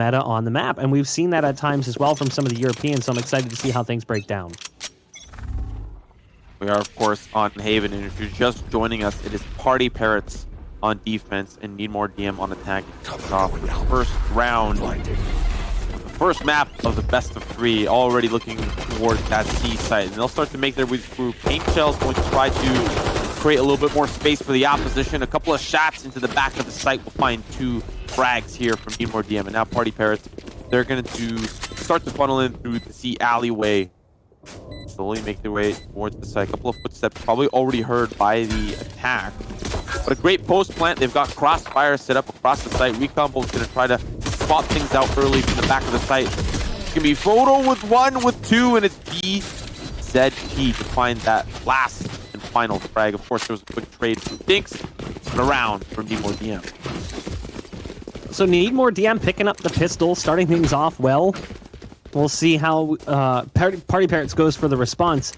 meta on the map, and we've seen that at times as well from some of the Europeans, so I'm excited to see how things break down. We are, of course, on Haven, and if you're just joining us, it is PartyParrots on defense and Need More DM on attack. Kicks off the first round, the first map of the best of 3, already looking towards that C site. And they'll start to make their way through. Paint Shell's going to try to create a little bit more space for the opposition. A couple of shots into the back of the site will find 2 frags here from Need More DM. And now PartyParrots, they're going to start to funnel in through the C alleyway. Slowly make their way towards the site. A couple of footsteps probably already heard by the attack. But a great post plant. They've got crossfire set up across the site. Recombo's going to try to spot things out early from the back of the site. It's going to be Photo with 1, with 2, and it's BZT to find that last and final frag. Of course, there was a quick trade from Dinks and a round from Need More DM. So Need More DM picking up the pistol, starting things off well. We'll see how PartyParrots goes for the response.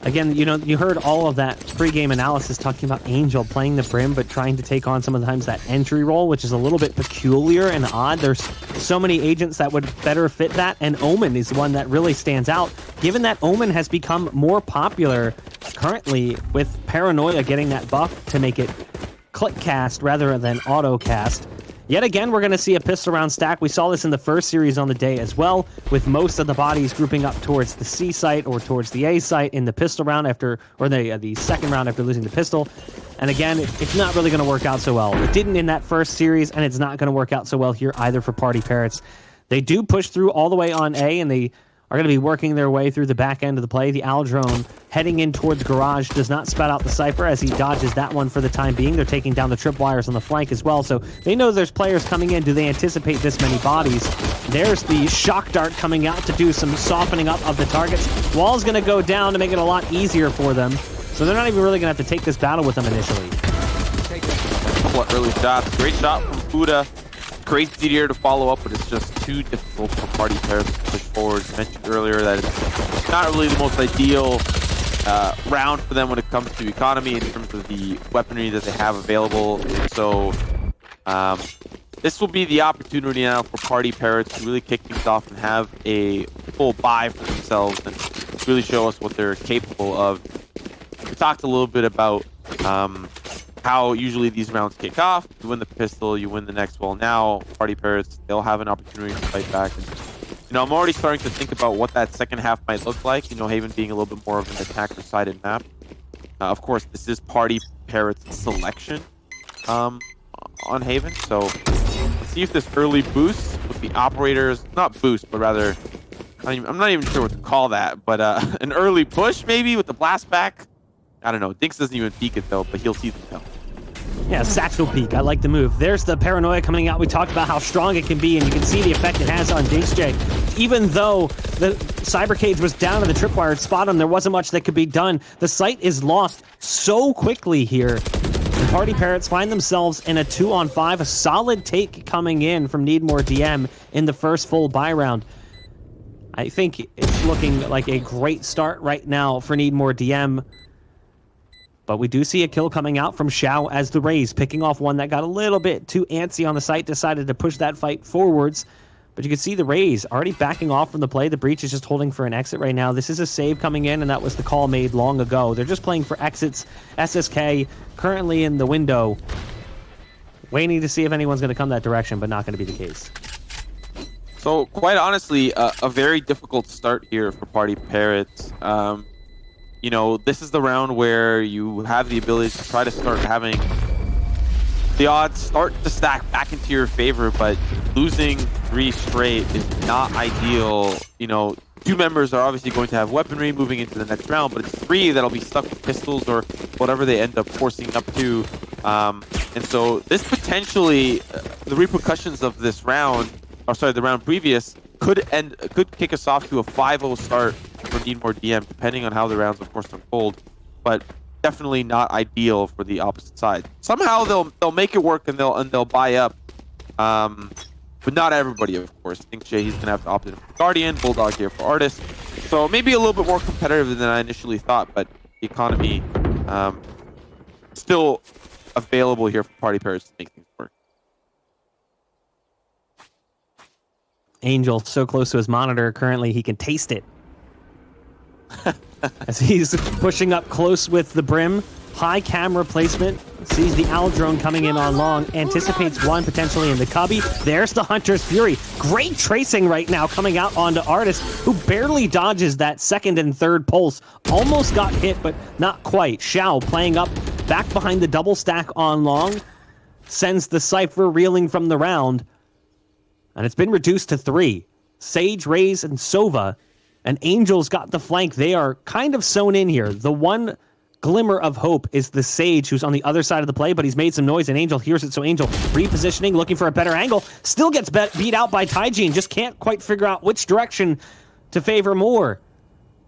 Again, you know, you heard all of that pre-game analysis talking about Angel playing the Brim, but trying to take on sometimes that entry role, which is a little bit peculiar and odd. There's so many agents that would better fit that, and Omen is one that really stands out, given that Omen has become more popular currently with Paranoia getting that buff to make it click cast rather than auto cast. Yet again, we're going to see a pistol round stack. We saw this in the first series on the day as well, with most of the bodies grouping up towards the C site or towards the A site in the pistol round after, or the second round after losing the pistol. And again, it's not really going to work out so well. It didn't in that first series, and it's not going to work out so well here either for PartyParrots. They do push through all the way on A, and they are going to be working their way through the back end of the play. The Aldrone heading in towards Garage does not spout out the Cypher as he dodges that one for the time being. They're taking down the tripwires on the flank as well, so they know there's players coming in. Do they anticipate this many bodies? There's the Shock Dart coming out to do some softening up of the targets. Wall's going to go down to make it a lot easier for them, so they're not even really going to have to take this battle with them initially. What early shots. Great shot from Fuda. Crazy here to follow up, but it's just too difficult for PartyParrots to push forward. I mentioned earlier that it's not really the most ideal round for them when it comes to economy in terms of the weaponry that they have available. So this will be the opportunity now for PartyParrots to really kick things off and have a full buy for themselves and really show us what they're capable of. We talked a little bit about how usually these rounds kick off. You win the pistol, you win the next. Well, now PartyParrots, they'll have an opportunity to fight back. And, you know, I'm already starting to think about what that second half might look like. You know, Haven being a little bit more of an attacker-sided map. Of course, this is PartyParrots' selection on Haven. So let's see if this early boost with the operators, not boost, but rather, I'm not even sure what to call that, but an early push maybe with the blast back. I don't know. Dinks doesn't even peek it though, but he'll see the tell. Yeah, satchel peek. I like the move. There's the Paranoia coming out. We talked about how strong it can be, and you can see the effect it has on Dinks J. Even though the Cyber Cage was down to the tripwire spot him, there wasn't much that could be done. The site is lost so quickly here. The PartyParrots find themselves in a 2-on-5, a solid take coming in from Need More DM in the first full buy round. I think it's looking like a great start right now for Need More DM. But we do see a kill coming out from Xiao as the Rays, picking off one that got a little bit too antsy on the site, decided to push that fight forwards. But you can see the Rays already backing off from the play. The Breach is just holding for an exit right now. This is a save coming in, and that was the call made long ago. They're just playing for exits. SSK currently in the window, waiting to see if anyone's going to come that direction, but not going to be the case. So, quite honestly, a very difficult start here for PartyParrots. You know, this is the round where you have the ability to try to start having the odds start to stack back into your favor, but losing 3 straight is not ideal. You know, 2 members are obviously going to have weaponry moving into the next round, but it's 3 that'll be stuck with pistols or whatever they end up forcing up to. And so this potentially, the repercussions of this round, or sorry, the round previous, could kick us off to a 5-0 start for Need More DM, depending on how the rounds, of course, unfold. But definitely not ideal for the opposite side. Somehow they'll make it work and they'll buy up, but not everybody, of course. I think Jay, he's gonna have to opt in for Guardian, Bulldog here for Artist. So maybe a little bit more competitive than I initially thought, but the economy still available here for PartyParrots to make things work. Angel so close to his monitor currently he can taste it. As he's pushing up close with the brim. High camera placement. Sees the owl drone coming in on long. Anticipates one potentially in the cubby. There's the Hunter's Fury. Great tracing right now coming out onto Artist, who barely dodges that second and third pulse. Almost got hit, but not quite. Xiao playing up back behind the double stack on long. Sends the Cypher reeling from the round. And it's been reduced to 3. Sage, Raze, and Sova. And Angel's got the flank. They are kind of sewn in here. The one glimmer of hope is the Sage, who's on the other side of the play, but he's made some noise, and Angel hears it, so Angel repositioning, looking for a better angle. Still gets beat out by Taijin. Just can't quite figure out which direction to favor more.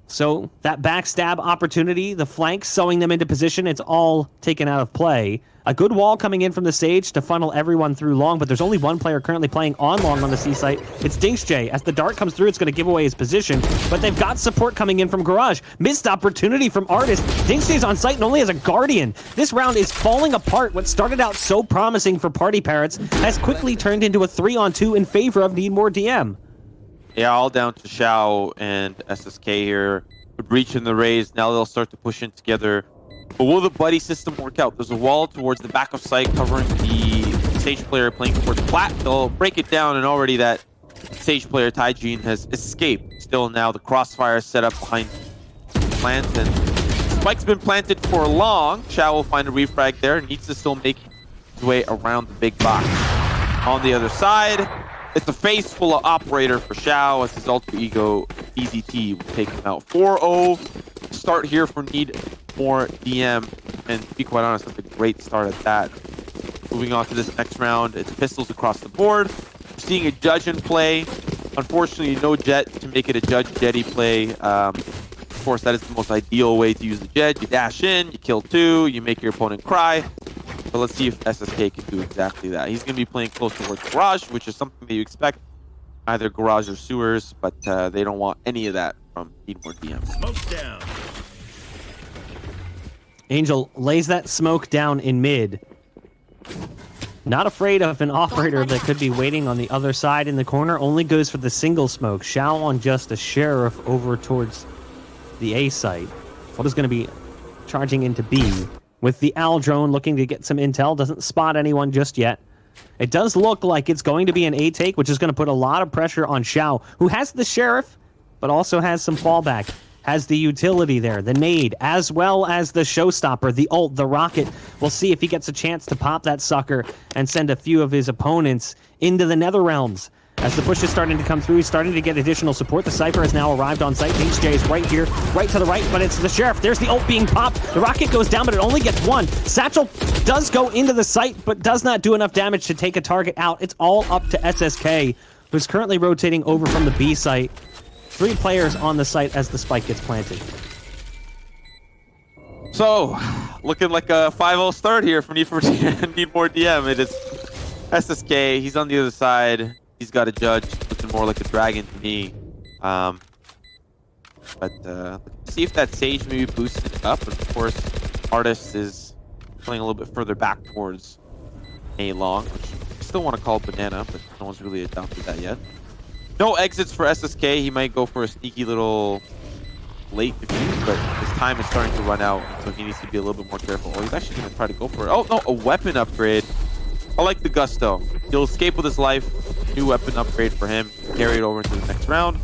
So that backstab opportunity, the flank, sewing them into position, it's all taken out of play. A good wall coming in from the Sage to funnel everyone through long, but there's only one player currently playing on long on the C site. It's Dinxjay. As the dart comes through, it's going to give away his position, but they've got support coming in from Garage. Missed opportunity from Artist. Dinxjay's on site and only has a Guardian. This round is falling apart. What started out so promising for PartyParrots has quickly turned into a 3-on-2 in favor of Need More DM. Yeah, all down to Xiao and SSK here. Breaching the Raze. Now they'll start to push in together. But will the buddy system work out? There's a wall towards the back of site covering the Sage player playing towards plat. They'll break it down, and already that Sage player, Taijin, has escaped. Still now the crossfire is set up behind plant, and Spike's been planted for long. Xiao will find a refrag there. Needs to still make his way around the big box. On the other side, it's a face full of operator for Xiao as his alter ego EZT will take him out. 4-0 start here for Need More DM, and to be quite honest, that's a great start at that. Moving on to this next round, it's pistols across the board. We're seeing a judge in play. Unfortunately, no jet to make it a judge-jetty play. Of course, that is the most ideal way to use the jet. You dash in, you kill 2, you make your opponent cry. But let's see if SSK can do exactly that. He's going to be playing close towards Garage, which is something that you expect. Either Garage or Sewers, but they don't want any of that from Need More DM. Smoke down. Angel lays that smoke down in mid. Not afraid of an operator that could be waiting on the other side in the corner. Only goes for the single smoke. Xiao on just a Sheriff over towards the A site. What is going to be charging into B. With the Owl drone looking to get some intel. Doesn't spot anyone just yet. It does look like it's going to be an A take, which is going to put a lot of pressure on Xiao, who has the Sheriff, but also has some fallback. Has the utility there, the nade, as well as the showstopper, the ult, the rocket. We'll see if he gets a chance to pop that sucker and send a few of his opponents into the Nether Realms. As the push is starting to come through, he's starting to get additional support. The Cypher has now arrived on site. Dinxjay is right here, right to the right, but it's the Sheriff. There's the ult being popped. The rocket goes down, but it only gets 1. Satchel does go into the site, but does not do enough damage to take a target out. It's all up to SSK, who's currently rotating over from the B site. 3 players on the site as the spike gets planted. So, looking like a 5-0 start here for Need More DM. It is SSK. He's on the other side. He's got a judge, looking more like a dragon to me. Let's see if that Sage maybe boosts it up. But of course, Artist is playing a little bit further back towards A long. I still want to call Banana, but no one's really adopted that yet. No exits for SSK. He might go for a sneaky little late defuse, but his time is starting to run out, so he needs to be a little bit more careful. Oh, he's actually going to try to go for it. Oh, no, a weapon upgrade. I like the gusto. He'll escape with his life. New weapon upgrade for him. Carry it over into the next round.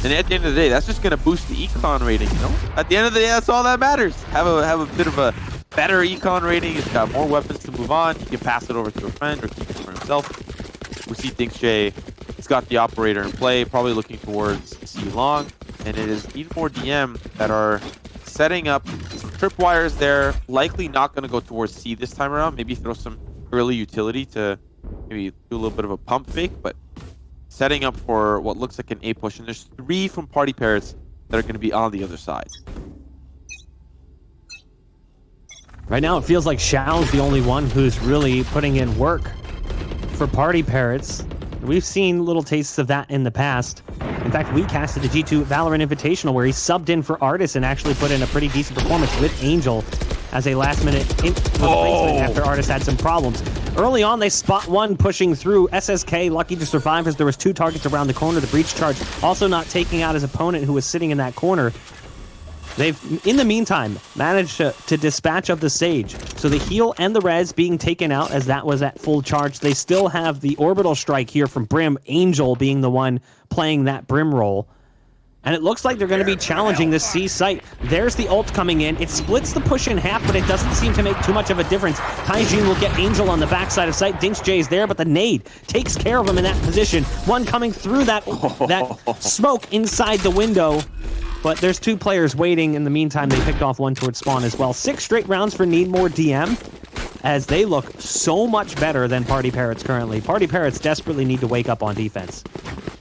And at the end of the day, that's just going to boost the econ rating, you know? At the end of the day, that's all that matters. Have a bit of a better econ rating. He's got more weapons to move on. He can pass it over to a friend or keep it for himself. We see Dinxjay. He's got the operator in play, probably looking towards C long. And it is Need More DM that are setting up some tripwires there. Likely not going to go towards C this time around. Maybe throw some early utility to maybe do a little bit of a pump fake, but setting up for what looks like an A push. And there's 3 from PartyParrots that are going to be on the other side. Right now, it feels like Xiao's the only one who's really putting in work for PartyParrots. We've seen little tastes of that in the past. In fact, we casted the G2 Valorant Invitational where he subbed in for Artist and actually put in a pretty decent performance with Angel as a last-minute replacement after Artist had some problems. Early on, they spot one pushing through. SSK lucky to survive as there was 2 targets around the corner. The breach charge also not taking out his opponent who was sitting in that corner. They've, in the meantime, managed to dispatch of the Sage. So the heal and the res being taken out as that was at full charge. They still have the orbital strike here from Brim, Angel being the one playing that Brim role. And it looks like they're going to be challenging this C site. There's the ult coming in. It splits the push in half, but it doesn't seem to make too much of a difference. Taijin will get Angel on the backside of site. Dinks J is there, but the nade takes care of him in that position. One coming through that smoke inside the window. But there's 2 players waiting. In the meantime, they picked off one towards spawn as well. 6 straight rounds for Need More DM, as they look so much better than PartyParrots currently. PartyParrots desperately need to wake up on defense.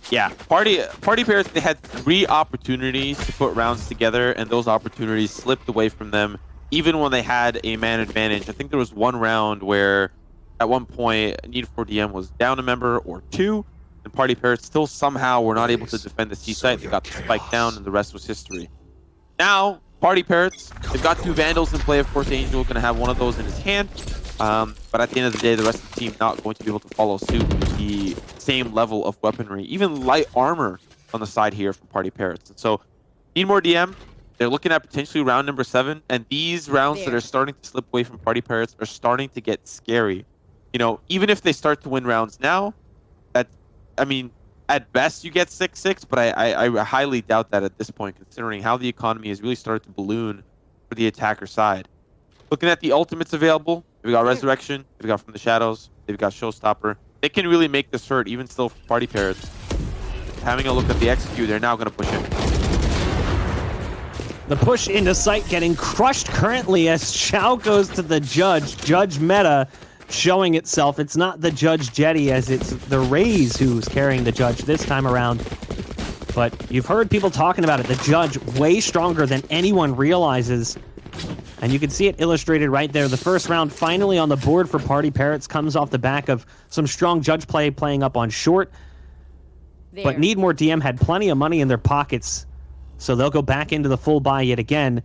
Yeah, PartyParrots, they had 3 opportunities to put rounds together, and those opportunities slipped away from them, even when they had a man advantage. I think there was 1 round where, at one point, Need for DM was down a member or 2, and PartyParrots still somehow were not able to defend the C site. They got the spike down, and the rest was history. Now, PartyParrots, they've got 2 Vandals in play. Of course, Angel going to have one of those in his hand. But at the end of the day, the rest of the team not going to be able to follow suit with the same level of weaponry, even light armor on the side here from PartyParrots. And so, Need More DM, they're looking at potentially round number 7, and these rounds that are starting to slip away from PartyParrots are starting to get scary. You know, even if they start to win rounds now, I mean, at best you get 6-6, but I highly doubt that at this point, considering how the economy has really started to balloon for the attacker side. Looking at the ultimates available, we've got Resurrection, we've got From the Shadows, they've got Showstopper. They can really make this hurt, even still for PartyParrots. Having a look at the execute, they're now going to push in. The push into sight getting crushed currently as Shao goes to the Judge. Judge meta showing itself. It's not the Judge Jetty, as it's the Raze who's carrying the Judge this time around. But you've heard people talking about it. The Judge way stronger than anyone realizes. And you can see it illustrated right there. The first round finally on the board for PartyParrots comes off the back of some strong Judge play playing up on short. But Need More DM had plenty of money in their pockets, so they'll go back into the full buy yet again.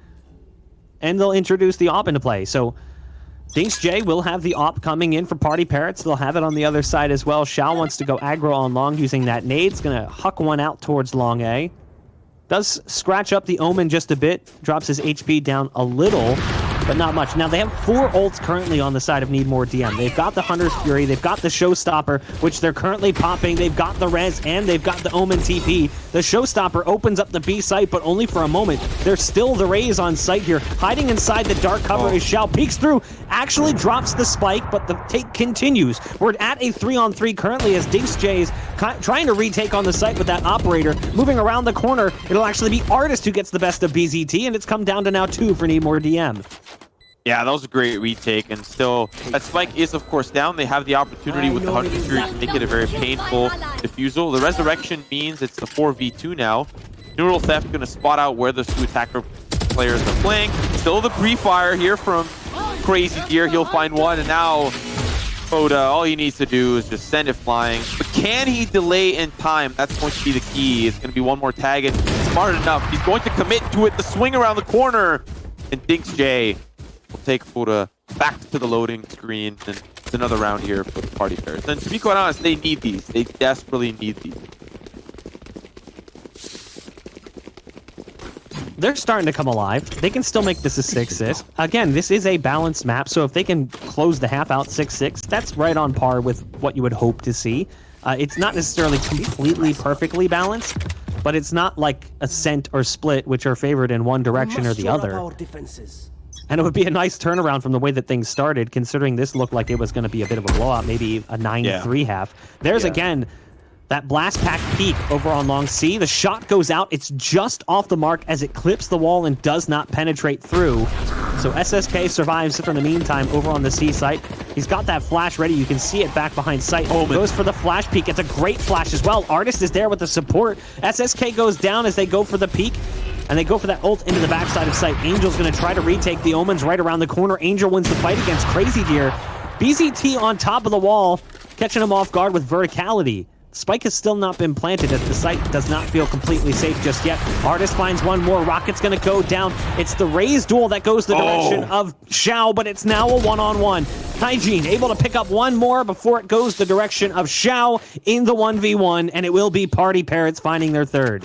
And they'll introduce the AWP into play. So Dinks J will have the AWP coming in for PartyParrots. They'll have it on the other side as well. Shao wants to go aggro on long using that nade. It's going to huck one out towards long A. Does scratch up the Omen just a bit. Drops his HP down a little, but not much. Now, they have 4 ults currently on the side of Need More DM. They've got the Hunter's Fury. They've got the Showstopper, which they're currently popping. They've got the Res, and they've got the Omen TP. The Showstopper opens up the B site, but only for a moment. There's still the Raze on site here. Hiding inside the dark cover is Shao. Peeks through, actually drops the spike, but the take continues. We're at a 3-on-3 currently as Dinks J is trying to retake on the site with that operator. Moving around the corner, it'll actually be Artist who gets the best of BZT, and it's come down to now 2 for Need More DM. Yeah, that was a great retake, and still, that spike is, of course, down. They have the opportunity with the Hunter's Fury to make it a very painful defusal. The Resurrection means it's the 4v2 now. Neural Theft going to spot out where those 2 attacker players are playing. Still the pre-fire here from Crazy Deer. He'll find one, and now Oda, all he needs to do is just send it flying. But can he delay in time? That's going to be the key. It's going to be one more tag, and smart enough. He's going to commit to it. The swing around the corner, and Dinks J will take Fuda back to the loading screen, and it's another round here for the PartyParrots. And to be quite honest, they need these. They desperately need these. They're starting to come alive. They can still make this a 6-6. Again, this is a balanced map, so if they can close the half out 6-6, that's right on par with what you would hope to see. It's not necessarily completely perfectly balanced, but it's not like Ascent or Split, which are favored in one direction or the other. And it would be a nice turnaround from the way that things started, considering this looked like it was going to be a bit of a blowout, maybe a 9-3 half. There's, again, that blast pack peak over on long C. The shot goes out. It's just off the mark as it clips the wall and does not penetrate through. So SSK survives for the meantime over on the C site. He's got that flash ready. You can see it back behind sight. Goes for the flash peek. It's a great flash as well. Artist is there with the support. SSK goes down as they go for the peek. And they go for that ult into the backside of sight. Angel's going to try to retake the Omen's right around the corner. Angel wins the fight against Crazy Deer. BZT on top of the wall, catching him off guard with verticality. Spike has still not been planted as the site does not feel completely safe just yet. Artist finds one more. Rocket's going to go down. It's the Raze duel that goes the direction of Xiao, but it's now a one-on-one. Hygiene able to pick up one more before it goes the direction of Xiao in the 1v1, and it will be PartyParrots finding their third.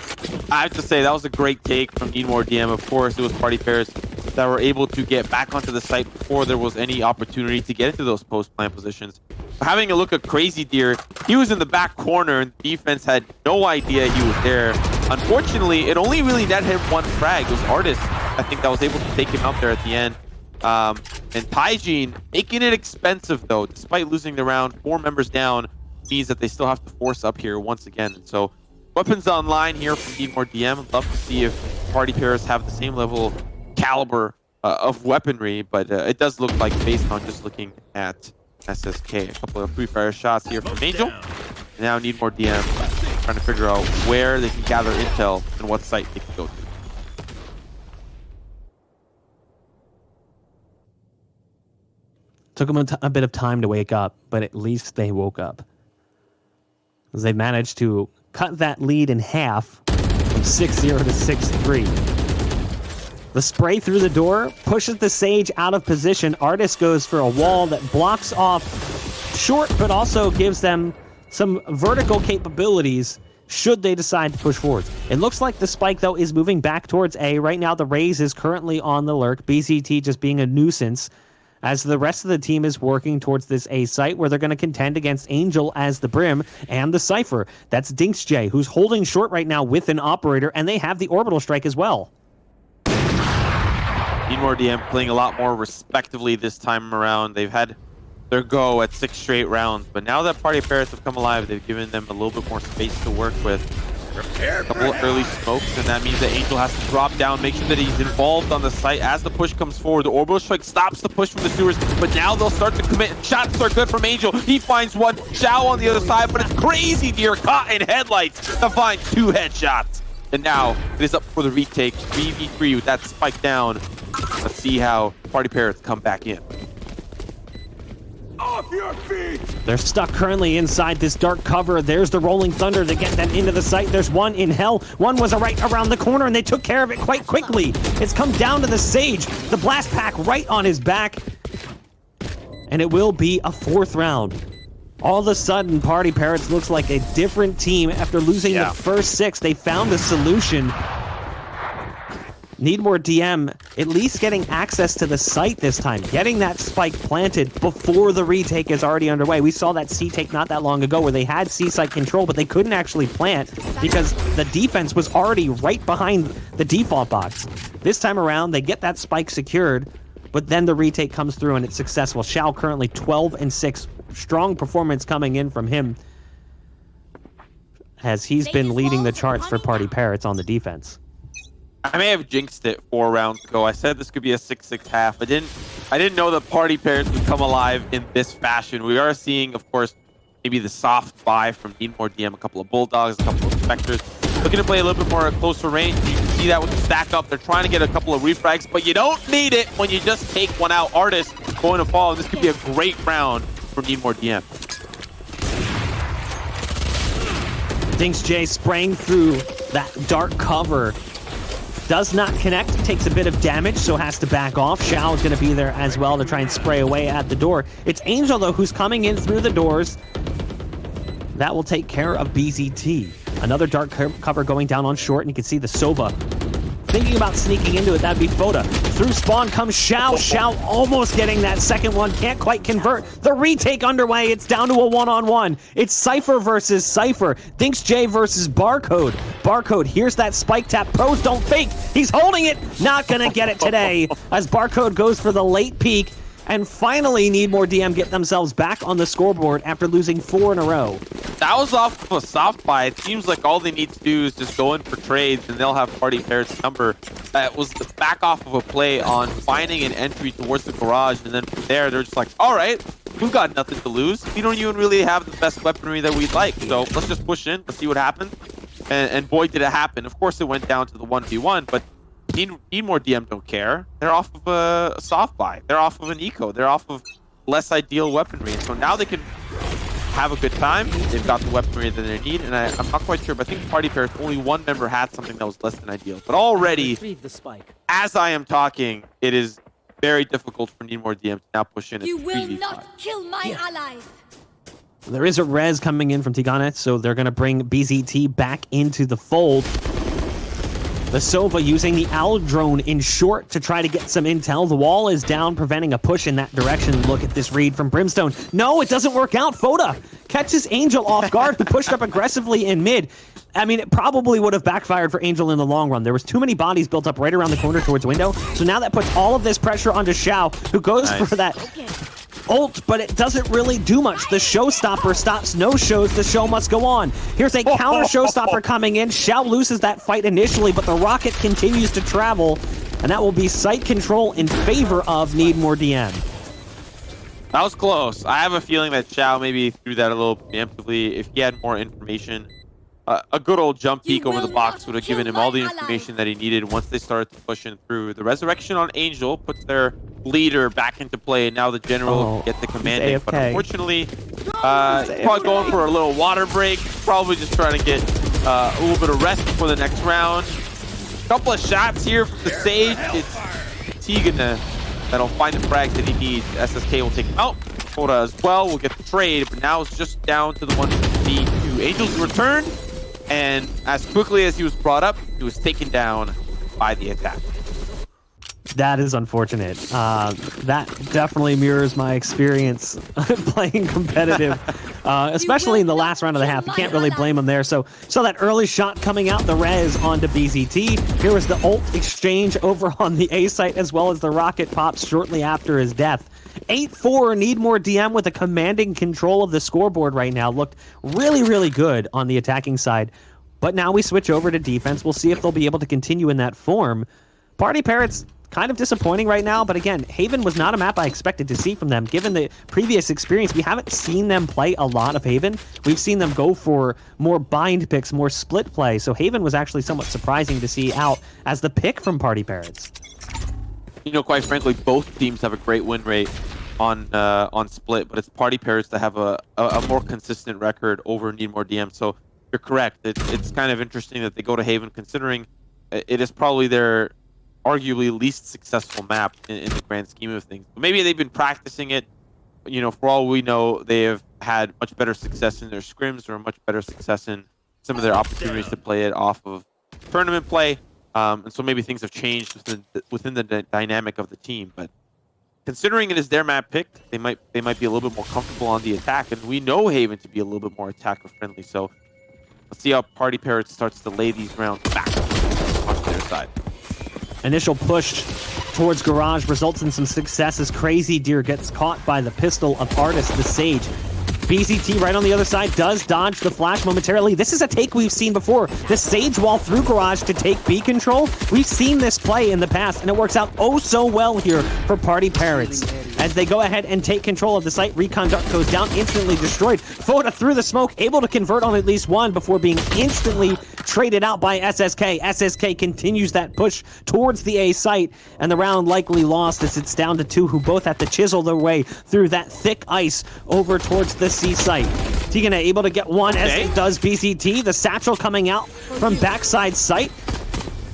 I have to say, that was a great take from NeedMoreDM. Of course, it was PartyParrots that were able to get back onto the site before there was any opportunity to get into those post-plant positions. Having a look at Crazy Deer, he was in the back corner and the defense had no idea he was there. Unfortunately, it only really net him one frag. It was Artist, I think, that was able to take him out there at the end. And Hygiene making it expensive though, despite losing the round. 4 members down means that they still have to force up here once again. And so weapons online here from NeedMoreDM. Love to see if PartyParrots have the same level caliber of weaponry, but it does look like, based on just looking at SSK, a couple of free fire shots here from Angel. And now NeedMoreDM trying to figure out where they can gather intel and what site they can go to. Took them a bit of time to wake up, but at least they woke up. As they managed to cut that lead in half from 6-0 to 6-3. The spray through the door pushes the Sage out of position. Artist goes for a wall that blocks off short, but also gives them some vertical capabilities should they decide to push forward. It looks like the Spike, though, is moving back towards A. Right now, the Raze is currently on the lurk. BZT just being a nuisance, as the rest of the team is working towards this A site where they're going to contend against Angel as the Brim and the Cypher. That's DinksJ, who's holding short right now with an operator, and they have the orbital strike as well. NeedMoreDM playing a lot more respectively this time around. They've had their go at 6 straight rounds, but now that PartyParrots have come alive, they've given them a little bit more space to work with. A couple of early smokes, and that means that Angel has to drop down, make sure that he's involved on the site as the push comes forward. The orbital strike stops the push from the sewers, but now they'll start to commit. Shots are good from Angel. He finds one. Xiao on the other side, but it's Crazy Deer caught in headlights to find 2 headshots. And now it is up for the retake. 3v3 with that spike down. Let's see how PartyParrots come back in. Off your feet! They're stuck currently inside this dark cover. There's the Rolling Thunder to get them into the site. There's one in hell. One was right around the corner, and they took care of it quite quickly. It's come down to the Sage. The blast pack right on his back. And it will be a 4th round. All of a sudden, PartyParrots looks like a different team. After losing the first 6, they found a solution. NeedMoreDM at least getting access to the site this time, getting that spike planted before the retake is already underway. We saw that C take not that long ago where they had C site control, but they couldn't actually plant because the defense was already right behind the default box. This time around, they get that spike secured, but then the retake comes through and it's successful. Xiao currently 12-6. Strong performance coming in from him as he's been leading the charts for PartyParrots on the defense. I may have jinxed it 4 rounds ago. I said this could be a 6-6 half. I didn't know that PartyParrots would come alive in this fashion. We are seeing, of course, maybe the soft buy from NeedMoreDM, a couple of Bulldogs, a couple of Spectres. Looking to play a little bit more at closer range. You can see that with the stack up. They're trying to get a couple of refrags, but you don't need it when you just take one out. Artist going to fall, and this could be a great round for NeedMoreDM. DinksJ spraying through that dark cover. Does not connect, takes a bit of damage, so has to back off. Xiao is going to be there as well to try and spray away at the door. It's Angel, though, who's coming in through the doors. That will take care of BZT. Another dark cover going down on short, and you can see the Sova thinking about sneaking into it. That'd be Foda. Through spawn comes Xiao. Xiao almost getting that second one. Can't quite convert. The retake underway. It's down to a one-on-one. It's Cypher versus Cypher. DinksJ versus Barcode. Barcode, here's that spike tap. Pros don't fake. He's holding it. Not gonna get it today as Barcode goes for the late peek. And finally, NeedMoreDM get themselves back on the scoreboard after losing 4 in a row. That was off of a soft buy. It seems like all they need to do is just go in for trades and they'll have PartyParrots' number. That was the back off of a play on finding an entry towards the garage, and then from there, they're just like, all right, we've got nothing to lose. We don't even really have the best weaponry that we'd like, so let's just push in, let's see what happens. And boy, did it happen. Of course, it went down to the 1v1, but NeedMoreDM don't care. They're off of a soft buy. They're off of an eco. They're off of less ideal weaponry. So now they can have a good time. They've got the weaponry that they need, and I'm not quite sure, but I think PartyParrots, only one member had something that was less than ideal. But already, as I am talking, it is very difficult for Need More DM to now push in. You will not kill my allies. There is a res coming in from Tiganet, so they're going to bring BZT back into the fold. The Sova using the Owl drone in short to try to get some intel. The wall is down, preventing a push in that direction. Look at this read from Brimstone. No, it doesn't work out. Foda catches Angel off guard, who pushed up aggressively in mid. I mean, it probably would have backfired for Angel in the long run. There was too many bodies built up right around the corner towards window. So now that puts all of this pressure onto Xiao, who goes for that ult, but it doesn't really do much. The showstopper stops no shows. The show must go on. Here's a counter showstopper coming in. Xiao loses that fight initially, but the rocket continues to travel, and that will be site control in favor of Need More DM. That was close. I have a feeling that Xiao maybe threw that a little preemptively. If he had more information, a good old jump peek over the box would have given him all the information that he needed once they started to push in through. The resurrection on Angel puts their leader back into play, and now the general can get the commanding. But unfortunately, probably going for a little water break, probably just trying to get a little bit of rest before the next round. Couple of shots here from the Sage. It's Tigana that'll find the frag that he needs. SSK will take him out. Koda as well will get the trade, but now it's just down to the 1v2. Angel's return, and as quickly as he was brought up, he was taken down by the attack. That is unfortunate. That definitely mirrors my experience playing competitive, especially in the last round of the half. You can't really blame him there. So that early shot coming out, the res onto BZT. Here was the ult exchange over on the A site, as well as the rocket pops shortly after his death. 8-4, Need More DM with a commanding control of the scoreboard right now. Looked really, really good on the attacking side. But now we switch over to defense. We'll see if they'll be able to continue in that form. PartyParrots, kind of disappointing right now, but again, Haven was not a map I expected to see from them. Given the previous experience, we haven't seen them play a lot of Haven. We've seen them go for more bind picks, more split play, so Haven was actually somewhat surprising to see out as the pick from PartyParrots. You know, quite frankly, both teams have a great win rate on split, but it's PartyParrots that have a more consistent record over Need More DM. So you're correct. It's kind of interesting that they go to Haven, considering it is probably their arguably least successful map in the grand scheme of things. But maybe they've been practicing it. You know, for all we know, they have had much better success in their scrims, or much better success in some of their opportunities to play it off of tournament play. And so maybe things have changed within the dynamic of the team. But considering it is their map pick, they might be a little bit more comfortable on the attack. And we know Haven to be a little bit more attacker friendly. So let's see how PartyParrots starts to lay these rounds back onto their side. Initial push towards Garage results in some success as Crazy Deer gets caught by the pistol of Artist, the Sage. BZT right on the other side does dodge the flash momentarily. This is a take we've seen before. The Sage wall through Garage to take B control. We've seen this play in the past, and it works out oh so well here for PartyParrots. As they go ahead and take control of the site, Recon Dart goes down, instantly destroyed. Foda through the smoke, able to convert on at least one before being instantly traded out by SSK. SSK continues that push towards the A site, and the round likely lost as it's down to two, who both have to chisel their way through that thick ice over towards the C site. Tigana able to get one, as it does BZT. The satchel coming out from backside site.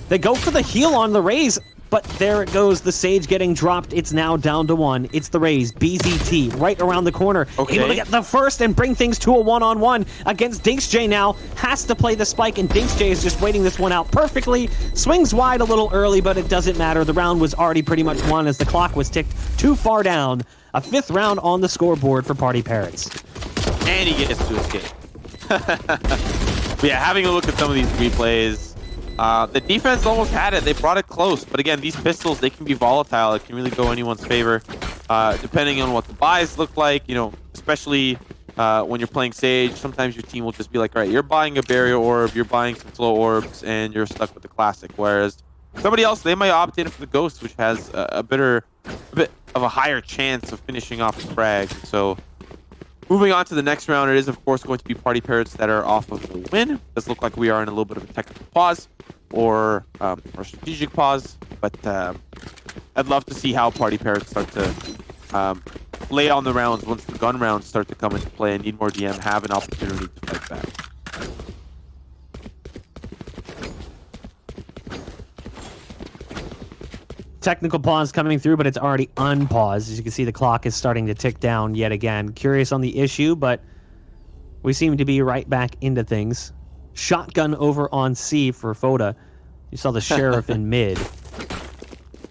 They go for the heal on the Raze, but there it goes. The Sage getting dropped. It's now down to one. It's the Raze. BZT right around the corner. Able to get the first and bring things to a one-on-one against DinksJ now. Has to play the spike, and DinksJ is just waiting this one out perfectly. Swings wide a little early, but it doesn't matter. The round was already pretty much won as the clock was ticked too far down. A fifth round on the scoreboard for PartyParrots. And he gets to escape. But yeah, having a look at some of these replays, the defense almost had it. They brought it close. But again, these pistols, they can be volatile. It can really go anyone's favor, depending on what the buys look like. You know, especially when you're playing Sage, sometimes your team will just be like, all right, you're buying a barrier orb, you're buying some slow orbs, and you're stuck with the classic. Whereas somebody else, they might opt in for the Ghost, which has a bit of a higher chance of finishing off the frag. So moving on to the next round, it is of course going to be PartyParrots that are off of the win. It does look like we are in a little bit of a technical pause or strategic pause, but I'd love to see how PartyParrots start to lay on the rounds once the gun rounds start to come into play, and Need More DM have an opportunity to fight back. Technical pause coming through, but it's already unpaused. As you can see, the clock is starting to tick down yet again. Curious on the issue, but we seem to be right back into things. Shotgun over on C for Foda. You saw the sheriff in mid.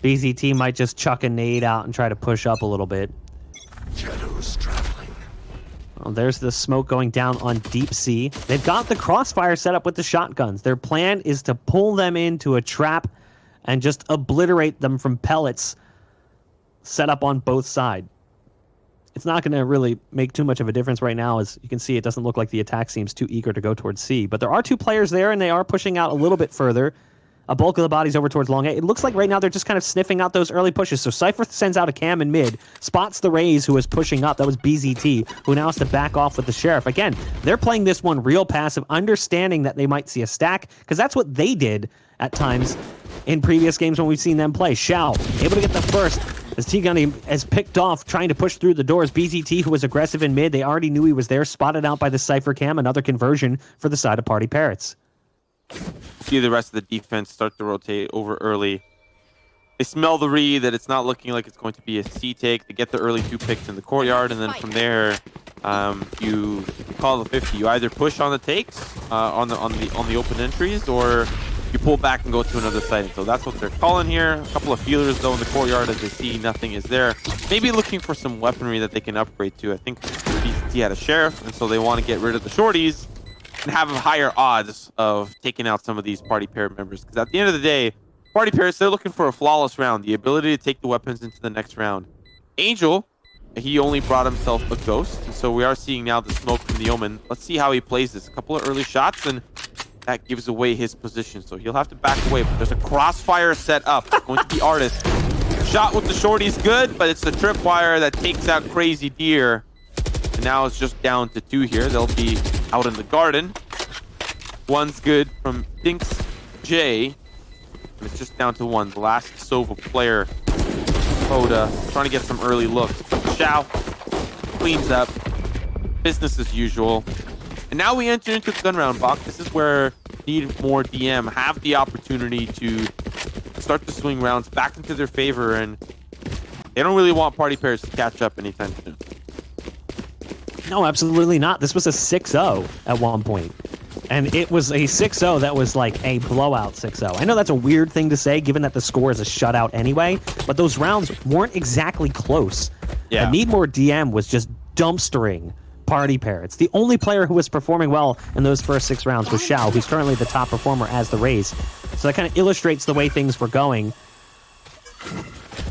BZT might just chuck a nade out and try to push up a little bit. Shadows traveling. Well, there's the smoke going down on deep C. They've got the crossfire set up with the shotguns. Their plan is to pull them into a trap and just obliterate them from pellets set up on both sides. It's not going to really make too much of a difference right now. As you can see, it doesn't look like the attack seems too eager to go towards C. But there are two players there, and they are pushing out a little bit further. A bulk of the bodies over towards long A. It looks like right now they're just kind of sniffing out those early pushes. So Cypher sends out a cam in mid, spots the Raze who was pushing up. That was BZT, who now has to back off with the Sheriff. Again, they're playing this one real passive, understanding that they might see a stack, because that's what they did at times in previous games when we've seen them play. Xiao, able to get the first, as T-Gunny has picked off, trying to push through the doors. BZT, who was aggressive in mid, they already knew he was there, spotted out by the Cypher cam. Another conversion for the side of PartyParrots. See the rest of the defense start to rotate over early. They smell the read that it's not looking like it's going to be a C take. They get the early 2 picks in the courtyard, and then from there, you call the 50. You either push on the takes on the open entries, or you pull back and go to another site. So that's what they're calling here. A couple of feelers though in the courtyard as they see nothing is there. Maybe looking for some weaponry that they can upgrade to. I think BCT had a sheriff, and so they want to get rid of the shorties and have higher odds of taking out some of these Party Parrot members. Because at the end of the day, Party Parrots, they're looking for a flawless round, the ability to take the weapons into the next round. Angel, he only brought himself a ghost, and so we are seeing now the smoke from the Omen. Let's see how he plays this. A couple of early shots, and that gives away his position, so he'll have to back away. But there's a crossfire set up. It's going to be Artist. Shot with the shorty's good, but it's the tripwire that takes out Crazy Deer. And now it's just down to 2 here. They'll be out in the garden. One's good from Dinks J. And it's just down to 1. The last Sova player. Oda trying to get some early looks. Xiao cleans up. Business as usual. And now we enter into the gun round, Bach. This is where Need More DM have the opportunity to start to swing rounds back into their favor, and they don't really want Party Parrots to catch up anytime soon. No, absolutely not. This was a 6-0 at one point. And it was a 6-0 that was like a blowout 6-0. I know that's a weird thing to say, given that the score is a shutout anyway, but those rounds weren't exactly close. Yeah. And Need More DM was just dumpstering Party Parrots. The only player who was performing well in those first 6 rounds was Xiao, who's currently the top performer as the Raze. So that kind of illustrates the way things were going.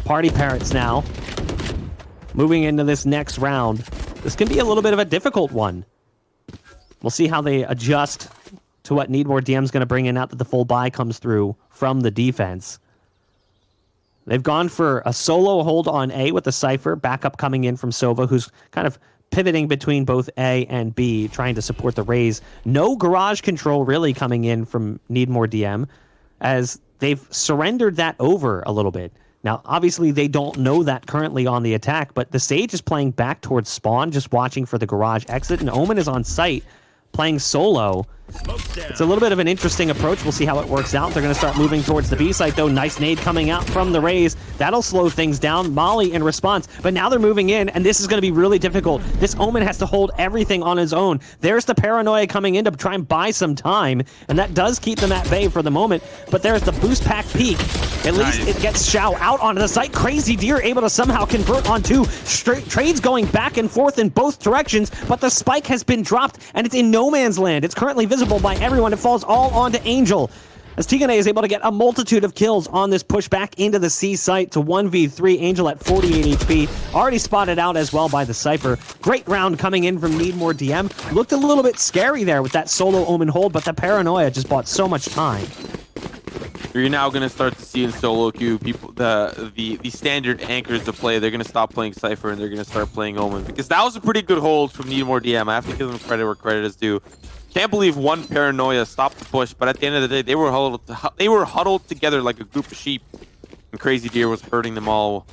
Party Parrots now moving into this next round. This can be a little bit of a difficult one. We'll see how they adjust to what Need More DM's going to bring in now that the full buy comes through from the defense. They've gone for a solo hold on A with the Cypher, backup coming in from Sova, who's kind of pivoting between both A and B, trying to support the Raze. No garage control really coming in from Need More DM, as they've surrendered that over a little bit. Now, obviously, they don't know that currently on the attack, but the Sage is playing back towards spawn, just watching for the garage exit, and Omen is on site, playing solo. It's a little bit of an interesting approach. We'll see how it works out. They're going to start moving towards the B site, though. Nice nade coming out from the Raze. That'll slow things down. Molly in response. But now they're moving in, and this is going to be really difficult. This Omen has to hold everything on his own. There's the Paranoia coming in to try and buy some time, and that does keep them at bay for the moment. But there's the boost pack peak. At least it gets Xiao out onto the site. Crazy Deer able to somehow convert on 2. Straight trades going back and forth in both directions, but the spike has been dropped, and it's in no man's land. It's currently visible by everyone. It falls all onto Angel, as Tigane is able to get a multitude of kills on this push back into the C site to 1v3. Angel at 48 HP, already spotted out as well by the Cypher. Great round coming in from Need More DM. Looked a little bit scary there with that solo Omen hold, but the Paranoia just bought so much time. You're now going to start to see in solo queue people the standard anchors to play. They're going to stop playing Cypher and they're going to start playing Omen, because that was a pretty good hold from Need More DM. I have to give them credit where credit is due. Can't believe one Paranoia stopped the push, but at the end of the day, they were huddled together like a group of sheep, and Crazy Deer was hurting them all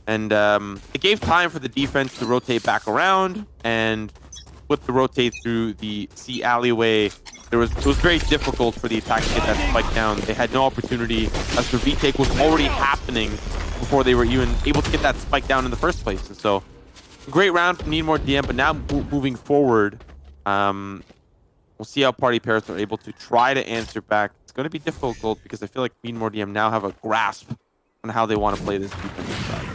And it gave time for the defense to rotate back around, and with the rotate through the C alleyway, it was very difficult for the attack to get that spike down. They had no opportunity as the retake was already happening before they were even able to get that spike down in the first place. And so, great round from Need More DM, but now moving forward, we'll see how PartyParrots are able to try to answer back. It's going to be difficult because I feel like Need More DM now have a grasp on how they want to play this defensive side.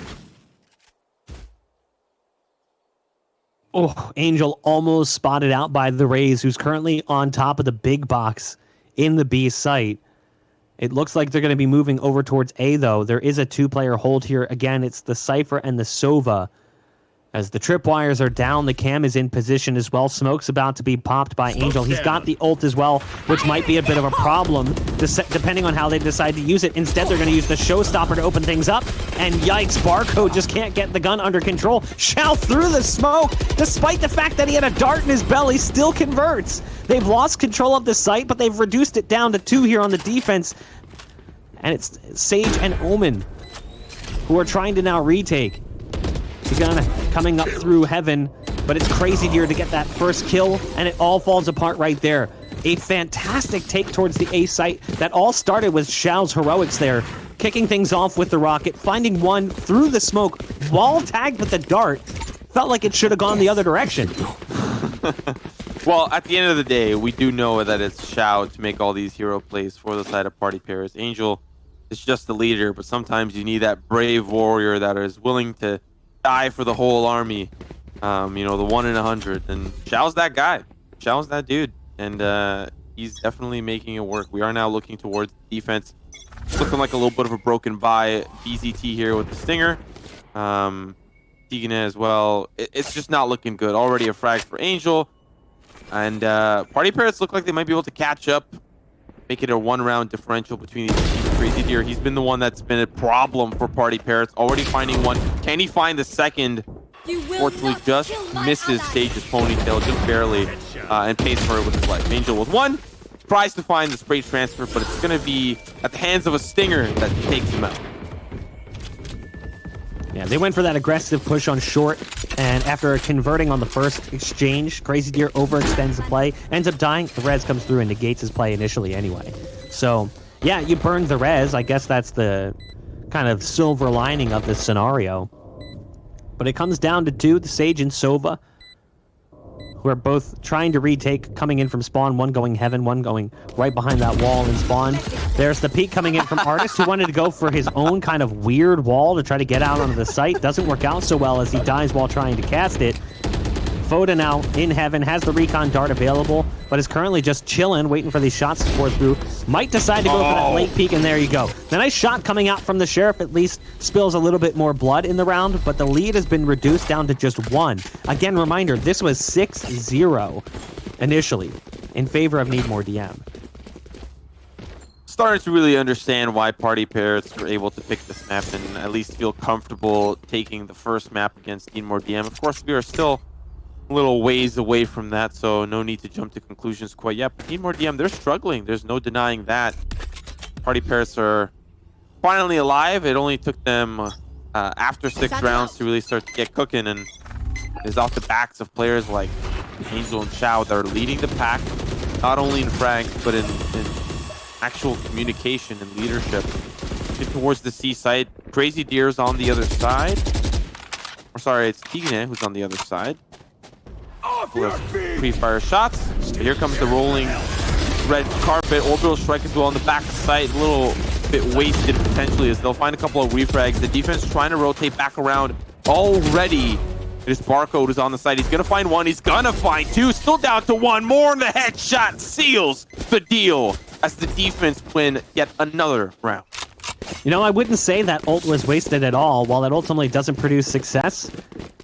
Oh, Angel almost spotted out by the Rays, who's currently on top of the big box in the B site. It looks like they're going to be moving over towards A, though. There is a two-player hold here. Again, it's the Cypher and the Sova. As the tripwires are down, the cam is in position as well. Smoke's about to be popped by Angel. He's got the ult as well, which might be a bit of a problem, depending on how they decide to use it. Instead, they're going to use the showstopper to open things up. And yikes, Barcode just can't get the gun under control. Shao through the smoke, despite the fact that he had a dart in his belly, still converts. They've lost control of the site, but they've reduced it down to 2 here on the defense. And it's Sage and Omen who are trying to now retake. Gun coming up through heaven, but it's Crazy Deer to get that first kill, and it all falls apart right there. A fantastic take towards the A site that all started with Shao's heroics there, kicking things off with the rocket, finding one through the smoke, wall tagged with the dart. Felt like it should have gone the other direction. Well, at the end of the day, we do know that it's Shao to make all these hero plays for the side of PartyParrots. Angel is just the leader, but sometimes you need that brave warrior that is willing to die for the whole army, you know, the 1 in 100, and Shao's that guy. Shao's that dude, and he's definitely making it work. We are now looking towards defense. It's looking like a little bit of a broken by BZT here with the Stinger. Tigane as well. It's just not looking good. Already a frag for Angel, and PartyParrots look like they might be able to catch up, make it a 1-round differential between these teams. Crazy Deer, he's been the one that's been a problem for PartyParrots. Already finding one. Can he find the second? Fortunately, just misses Sage's ponytail, just barely, and pays for it with his life. Angel with 1. Tries to find the spray transfer, but it's going to be at the hands of a Stinger that takes him out. Yeah, they went for that aggressive push on short, and after converting on the first exchange, Crazy Deer overextends the play, ends up dying. The res comes through and negates his play initially anyway. So, yeah, you burned the res. I guess that's the kind of silver lining of this scenario. But it comes down to 2, the Sage and Sova, who are both trying to retake, coming in from spawn, one going heaven, one going right behind that wall in spawn. There's the peek coming in from Artist, who wanted to go for his own kind of weird wall to try to get out onto the site. Doesn't work out so well as he dies while trying to cast it. Foda now in heaven, has the recon dart available, but is currently just chilling, waiting for these shots to pour through. Might decide to go for that late peek, and there you go. The nice shot coming out from the Sheriff at least spills a little bit more blood in the round, but the lead has been reduced down to just 1. Again, reminder, this was 6-0 initially in favor of Need More DM. Starting to really understand why PartyParrots were able to pick this map and at least feel comfortable taking the first map against Need More DM. Of course, we are still little ways away from that, so no need to jump to conclusions quite yet. But Need More DM, they're struggling. There's no denying that. PartyParrots are finally alive. It only took them after 6 rounds to really start to get cooking, and it's off the backs of players like Angel and Shao that are leading the pack, not only in frags, but in actual communication and leadership. Get towards the C site. Crazy Deer's on the other side. Or sorry, it's Tigane who's on the other side. Pre-fire shots. Here comes the rolling red carpet. Orbital strike as well on the back site. A little bit wasted potentially as they'll find a couple of refrags. The defense trying to rotate back around already. This Barcode is on the side. He's going to find 1. He's going to find 2. Still down to 1. More on the headshot seals the deal as the defense win yet another round. You know, I wouldn't say that ult was wasted at all. While that ultimately doesn't produce success,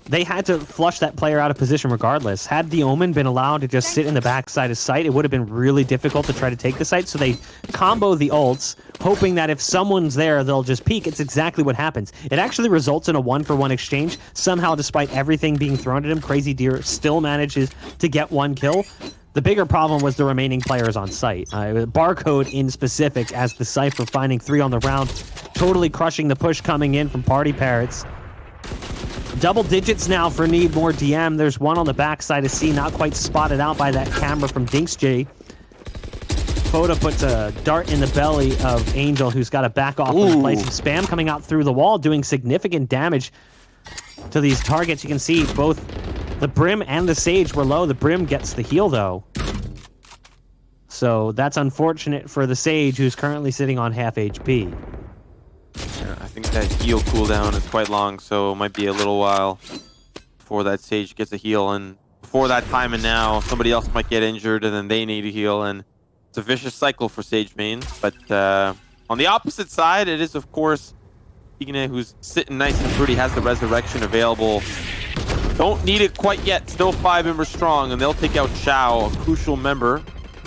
they had to flush that player out of position regardless. Had the Omen been allowed to just sit in the backside of site, it would have been really difficult to try to take the site. So they combo the ults, hoping that if someone's there, they'll just peek. It's exactly what happens. It actually results in a 1-for-1 exchange. Somehow, despite everything being thrown at him, Crazy Deer still manages to get 1 kill. The bigger problem was the remaining players on site. Barcode in specific as the Cypher finding 3 on the round, totally crushing the push coming in from PartyParrots. Double digits now for Need More DM. There's one on the backside of C, not quite spotted out by that camera from DinksJ. Foda puts a dart in the belly of Angel, who's got to back off in place of spam coming out through the wall, doing significant damage to these targets. You can see both the Brim and the Sage were low. The Brim gets the heal, though. So that's unfortunate for the Sage, who's currently sitting on half HP. Yeah, I think that heal cooldown is quite long, so it might be a little while before that Sage gets a heal. And before that time and now, somebody else might get injured, and then they need a heal. And it's a vicious cycle for Sage main. But on the opposite side, it is, of course, Igne, who's sitting nice and pretty, has the resurrection available. Don't need it quite yet. Still 5 members strong, and they'll take out Xiao, a crucial member.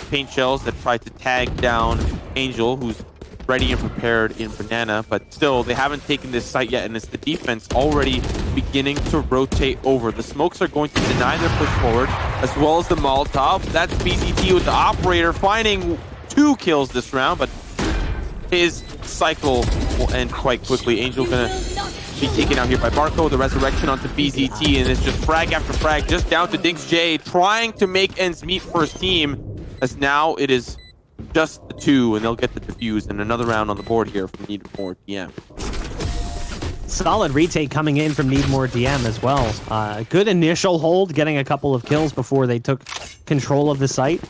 Paint shells that try to tag down Angel, who's ready and prepared in Banana, but still, they haven't taken this site yet, and it's the defense already beginning to rotate over. The smokes are going to deny their push forward, as well as the Molotov. That's BZT with the operator, finding 2 kills this round, but his cycle will end quite quickly. Angel gonna be taken out here by Barco. The resurrection onto BZT, and it's just frag after frag, just down to DinksJ, trying to make ends meet for his team, as now it is just the 2, and they'll get the defuse, and another round on the board here from Need More DM. Solid retake coming in from Need More DM as well. Good initial hold, getting a couple of kills before they took control of the site.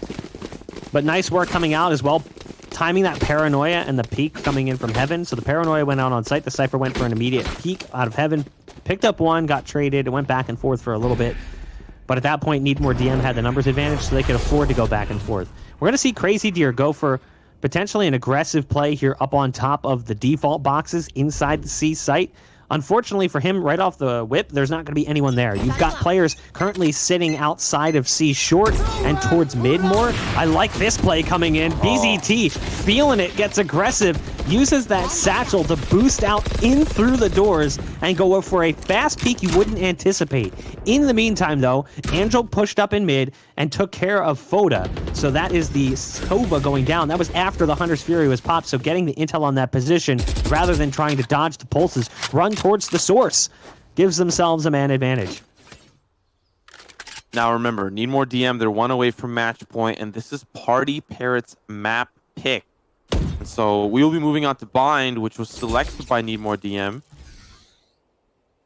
But nice work coming out as well, timing that Paranoia and the peek coming in from Heaven. So the Paranoia went out on site, the Cypher went for an immediate peek out of Heaven, picked up one, got traded, it went back and forth for a little bit. But at that point, Need More DM had the numbers advantage, so they could afford to go back and forth. We're going to see Crazy Deer go for potentially an aggressive play here up on top of the default boxes inside the C site. Unfortunately for him, right off the whip, there's not going to be anyone there. You've got players currently sitting outside of C short and towards mid more. I like this play coming in. BZT feeling it, gets aggressive, uses that satchel to boost out in through the doors and go for a fast peek you wouldn't anticipate. In the meantime, though, Angel pushed up in mid and took care of Foda. So that is the Sova going down. That was after the Hunter's Fury was popped, so getting the intel on that position rather than trying to dodge the pulses, run towards the source, gives themselves a man advantage. Now remember, Need More DM, they're 1 away from match point, and this is PartyParrots map pick. And so we will be moving on to Bind, which was selected by Need More DM.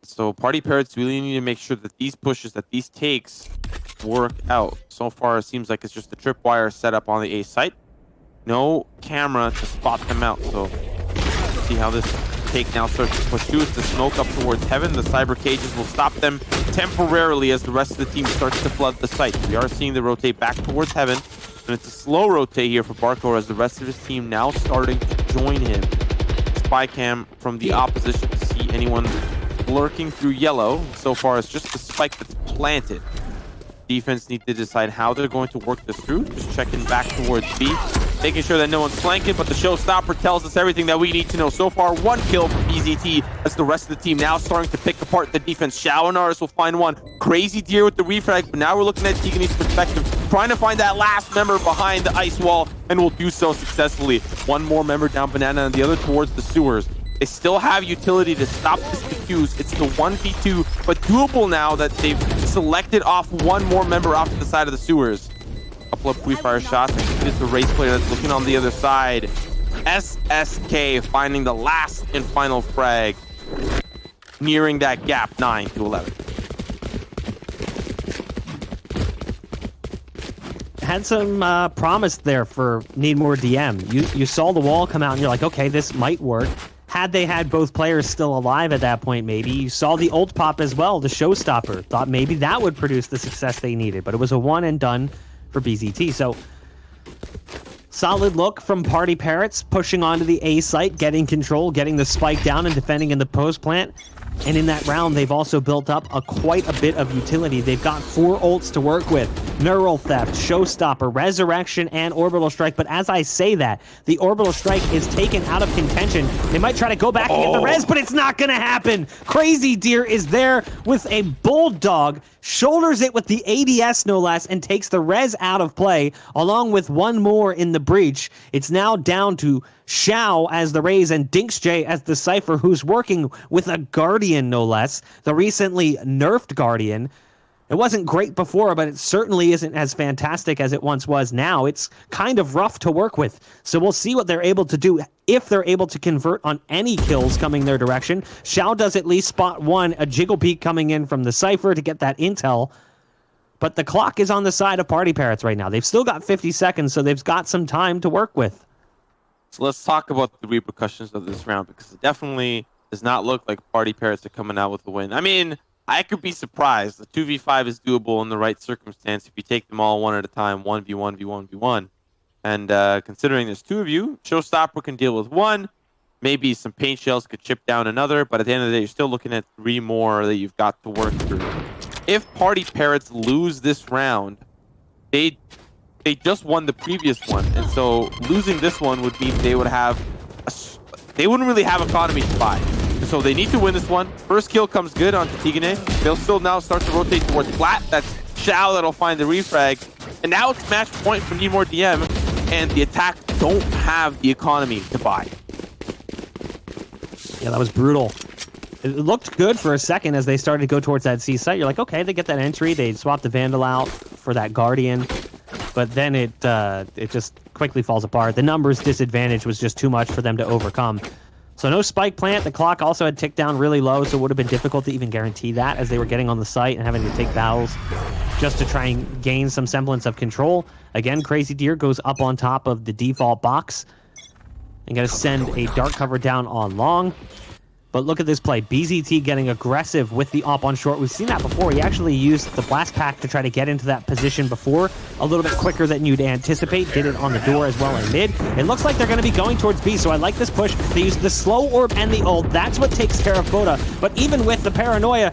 So PartyParrots really need to make sure that these pushes, that these takes work out. So far, it seems like it's just the tripwire set up on the A site. No camera to spot them out. So see how this take now starts to push through. It's the smoke up towards Heaven. The cyber cages will stop them temporarily as the rest of the team starts to flood the site. We are seeing the rotate back towards Heaven. And it's a slow rotate here for Barco as the rest of his team now starting to join him. Spy cam from the opposition to see anyone lurking through yellow. So far, it's just the spike that's planted. Defense need to decide how they're going to work this through. Just checking back towards B, making sure that no one's flanking, but the showstopper tells us everything that we need to know. So far, 1 kill from BZT as the rest of the team now starting to pick apart the defense. Xiao and Aris will find one. Crazy Deer with the refrag, but now we're looking at Tigani's perspective, trying to find that last member behind the ice wall, and will do so successfully. 1 more member down Banana and the other towards the sewers. They still have utility to stop this defuse. It's the 1v2, but doable now that they've selected off 1 more member off to the side of the sewers. A couple of pre-fire shots. I think it's the race player that's looking on the other side. SSK finding the last and final frag, nearing that gap, 9 to 11. Had some promise there for Need More DM. You saw the wall come out and you're like, okay, this might work. Had they had both players still alive at that point, maybe. You saw the ult pop as well, the showstopper. Thought maybe that would produce the success they needed, but it was a one and done for BZT. So solid look from PartyParrots, pushing onto the A site, getting control, getting the spike down and defending in the post plant. And in that round, they've also built up quite a bit of utility. They've got 4 ults to work with. Neural Theft, Showstopper, Resurrection, and Orbital Strike. But as I say that, the Orbital Strike is taken out of contention. They might try to go back and get the res, but it's not going to happen. Crazy Deer is there with a Bulldog, shoulders it with the ADS no less, and takes the res out of play, along with 1 more in the breach. It's now down to Xiao as the Raze, and DinksJ as the Cypher, who's working with a Guardian, no less. The recently nerfed Guardian. It wasn't great before, but it certainly isn't as fantastic as it once was now. It's kind of rough to work with. So we'll see what they're able to do, if they're able to convert on any kills coming their direction. Xiao does at least spot one, a jiggle peek coming in from the Cypher to get that intel. But the clock is on the side of PartyParrots right now. They've still got 50 seconds, so they've got some time to work with. So let's talk about the repercussions of this round, because it definitely does not look like PartyParrots are coming out with the win. I mean, I could be surprised. The 2v5 is doable in the right circumstance if you take them all one at a time, 1v1, v1, v1. And considering there's two of you, Showstopper can deal with one. Maybe some paint shells could chip down another, but at the end of the day, you're still looking at 3 more that you've got to work through. If PartyParrots lose this round, they just won the previous one, and so losing this one would mean they would have they wouldn't really have economy to buy. And so they need to win this one. First kill comes good on Tigane. They'll still now start to rotate towards flat. That's Xiao that'll find the refrag. And now it's match point for Need More DM, and the attack don't have the economy to buy. Yeah, that was brutal. It looked good for a second as they started to go towards that C site. You're like, okay, they get that entry. They swap the Vandal out for that Guardian. But then it just quickly falls apart. The numbers disadvantage was just too much for them to overcome. So no spike plant. The clock also had ticked down really low, so it would have been difficult to even guarantee that as they were getting on the site and having to take battles just to try and gain some semblance of control. Again, Crazy Deer goes up on top of the default box and going to send a dart cover down on long. But look at this play. BZT getting aggressive with the op on short. We've seen that before. He actually used the blast pack to try to get into that position before, a little bit quicker than you'd anticipate. Did it on the door as well in mid. It looks like they're going to be going towards B, so I like this push. They use the slow orb and the ult. That's what takes care of Foda. But even with the paranoia,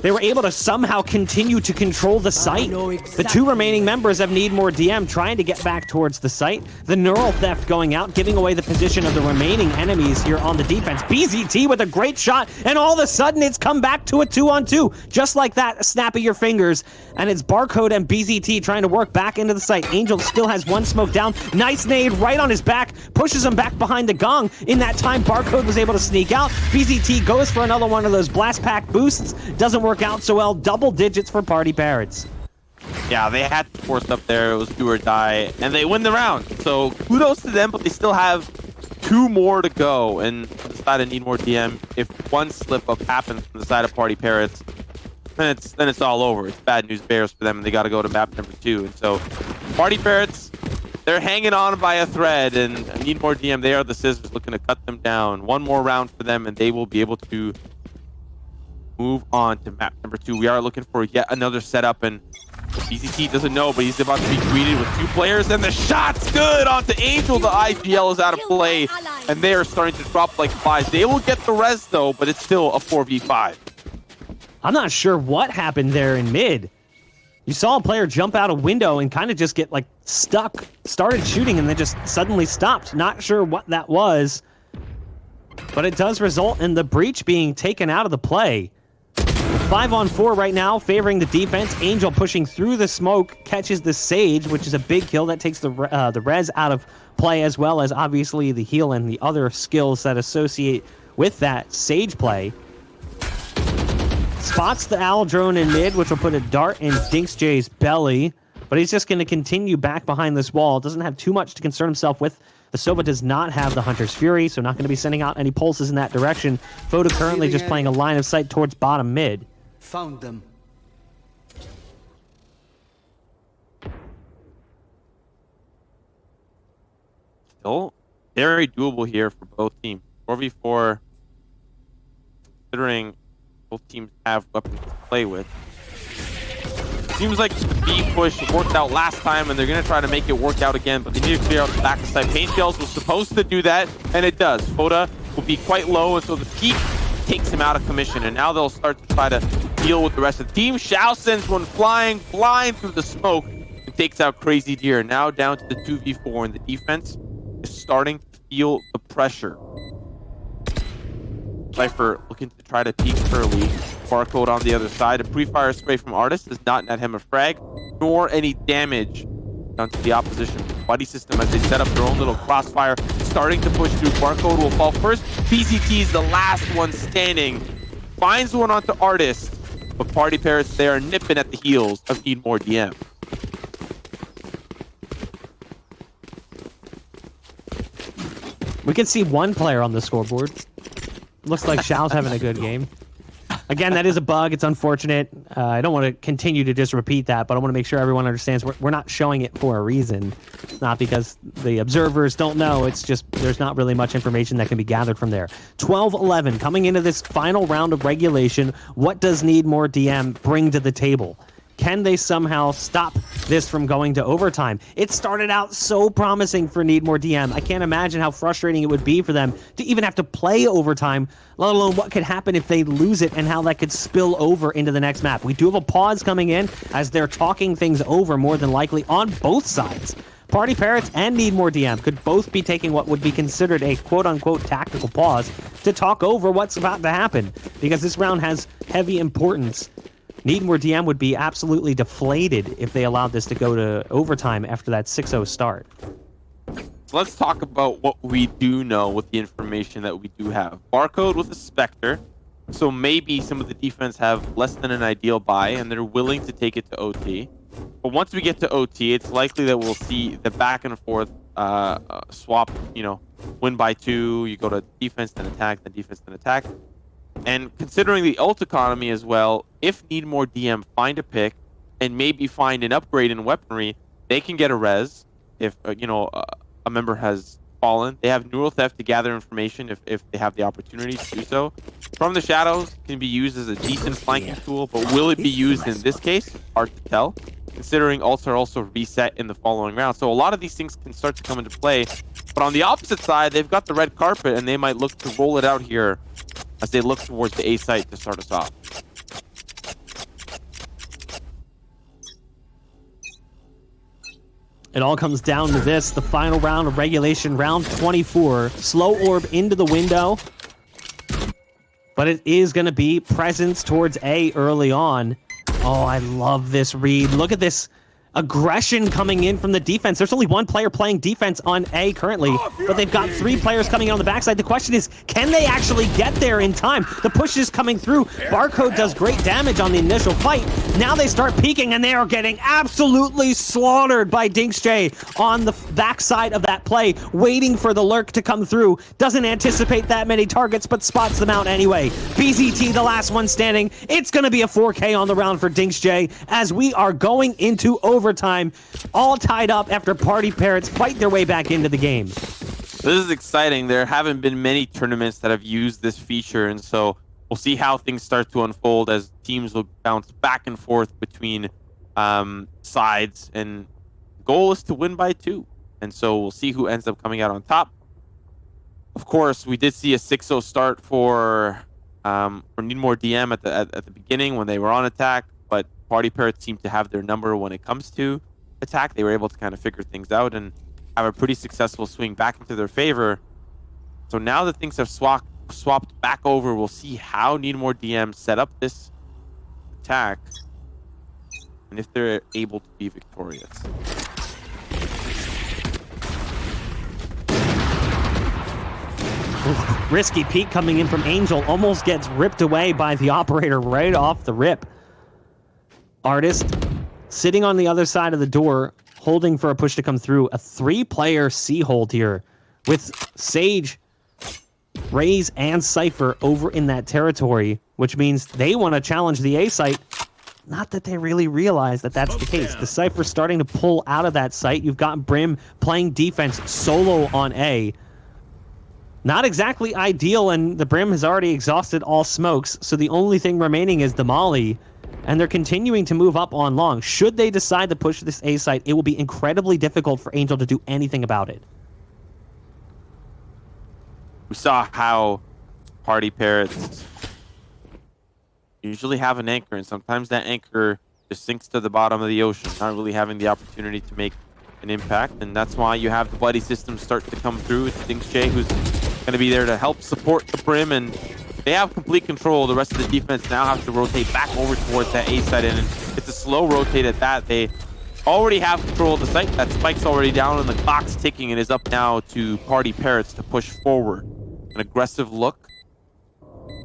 they were able to somehow continue to control the site. The 2 remaining members of Need More DM trying to get back towards the site. The neural theft going out, giving away the position of the remaining enemies here on the defense. BZT with a great shot, and all of a sudden it's come back to a 2-on-2. Just like that, a snap of your fingers. And it's Barcode and BZT trying to work back into the site. Angel still has 1 smoke down. Nice nade right on his back, pushes him back behind the gong. In that time, Barcode was able to sneak out. BZT goes for another one of those blast pack boosts. Doesn't work out so well. Double digits for PartyParrots. Yeah, they had to force up there. It was do or die, and they win the round. So kudos to them, but they still have 2 more to go. And on the side of Need More DM, if one slip up happens from the side of PartyParrots, then it's all over. It's bad news bears for them, and they got to go to map number 2. And so PartyParrots, they're hanging on by a thread, and Need More DM, they are the scissors looking to cut them down. 1 more round for them, and they will be able to move on to map number 2. We are looking for yet another setup, and BCT doesn't know, but he's about to be greeted with 2 players, and the shot's good onto Angel. The IGL is out of play, and they are starting to drop like flies. They will get the res, though, but it's still a 4v5. I'm not sure what happened there in mid. You saw a player jump out a window and kind of just get like stuck, started shooting, and then just suddenly stopped. Not sure what that was, but it does result in the breach being taken out of the play. 5-on-4 right now, favoring the defense. Angel pushing through the smoke, catches the Sage, which is a big kill. That takes the res out of play, as well as obviously the heal and the other skills that associate with that Sage play. Spots the Owl drone in mid, which will put a dart in DinksJ's belly, but he's just going to continue back behind this wall. Doesn't have too much to concern himself with. The Sova does not have the Hunter's Fury, so not going to be sending out any pulses in that direction. Foda currently just playing a line of sight towards bottom mid. Found them. Still very doable here for both teams. 4v4, considering both teams have weapons to play with. Seems like the B push worked out last time, and they're going to try to make it work out again, but they need to clear out the back side. Paint Shells was supposed to do that, and it does. Foda will be quite low, and so the peak takes him out of commission, and now they'll start to try to deal with the rest of the team. Xiao sends one flying blind through the smoke and takes out Crazy Deer. Now down to the 2v4, and the defense is starting to feel the pressure. Cypher looking to try to peek early. Barcode on the other side. A pre-fire spray from Artist does not net him a frag, nor any damage down to the opposition buddy system as they set up their own little crossfire, starting to push through. Barcode will fall first. PZT is the last one standing. Finds one onto Artist, but PartyParrots, they are nipping at the heels of Need More DM. We can see one player on the scoreboard. Looks like Xiao's having a good game. Again, that is a bug. It's unfortunate. I don't want to continue to just repeat that, but I want to make sure everyone understands we're not showing it for a reason. Not because the observers don't know. It's just there's not really much information that can be gathered from there. 12-11 coming into this final round of regulation. What does Need More DM bring to the table? Can they somehow stop this from going to overtime? It started out so promising for Need More DM. I can't imagine how frustrating it would be for them to even have to play overtime, let alone what could happen if they lose it and how that could spill over into the next map. We do have a pause coming in as they're talking things over more than likely on both sides. PartyParrots and Need More DM could both be taking what would be considered a quote-unquote tactical pause to talk over what's about to happen, because this round has heavy importance. Need More DM would be absolutely deflated if they allowed this to go to overtime after that 6-0 start. So let's talk about what we do know with the information that we do have. Barcode with a Spectre, so maybe some of the defense have less than an ideal buy and they're willing to take it to OT. But once we get to OT, it's likely that we'll see the back and forth swap, win by 2, you go to defense, then attack, then defense, then attack. And considering the ult economy as well, if Need More DM find a pick and maybe find an upgrade in weaponry, they can get a res if a member has fallen. They have neural theft to gather information if they have the opportunity to do so. From the shadows can be used as a decent flanking tool, but will it be used in this case? Hard to tell, considering ults are also reset in the following round. So a lot of these things can start to come into play. But on the opposite side, they've got the red carpet and they might look to roll it out here as they look towards the A site to start us off. It all comes down to this, the final round of regulation, round 24. Slow orb into the window, but it is going to be presence towards A early on. Oh, I love this read. Look at this aggression coming in from the defense. There's only one player playing defense on A currently, but they've got 3 players coming in on the backside. The question is, can they actually get there in time? The push is coming through. Barcode does great damage on the initial fight. Now they start peeking, and they are getting absolutely slaughtered by DinxJ on the backside of that play, waiting for the lurk to come through. Doesn't anticipate that many targets, but spots them out anyway. BZT, the last one standing. It's going to be a 4K on the round for DinxJ as we are going into overtime, all tied up after PartyParrots fight their way back into the game. This is exciting. There haven't been many tournaments that have used this feature, and so we'll see how things start to unfold as teams will bounce back and forth between sides, and the goal is to win by 2. And so we'll see who ends up coming out on top. Of course, we did see a 6-0 start for Need More DM at the beginning when they were on attack, but PartyParrots seem to have their number when it comes to attack. They were able to kind of figure things out and have a pretty successful swing back into their favor. So now that things have swapped back over, we'll see how Need More DM set up this attack and if they're able to be victorious. Risky peek coming in from Angel, almost gets ripped away by the operator right off the rip. Artist sitting on the other side of the door, holding for a push to come through. A 3-player C hold here with Sage, Raze, and Cypher over in that territory, which means they want to challenge the A site. Not that they really realize that that's the case. The Cypher starting to pull out of that site. You've got Brim playing defense solo on A. Not exactly ideal, and the Brim has already exhausted all smokes, so the only thing remaining is the Molly, and they're continuing to move up on long. Should they decide to push this A site, it will be incredibly difficult for Angel to do anything about it. We saw how PartyParrots usually have an anchor, and sometimes that anchor just sinks to the bottom of the ocean, not really having the opportunity to make an impact, and that's why you have the buddy system start to come through. It's DinxJ who's going to be there to help support the Brim, and they have complete control. The rest of the defense now have to rotate back over towards that A side, and it's a slow rotate at that. They already have control of the site. That spike's already down and the clock's ticking. It is up now to PartyParrots to push forward. An aggressive look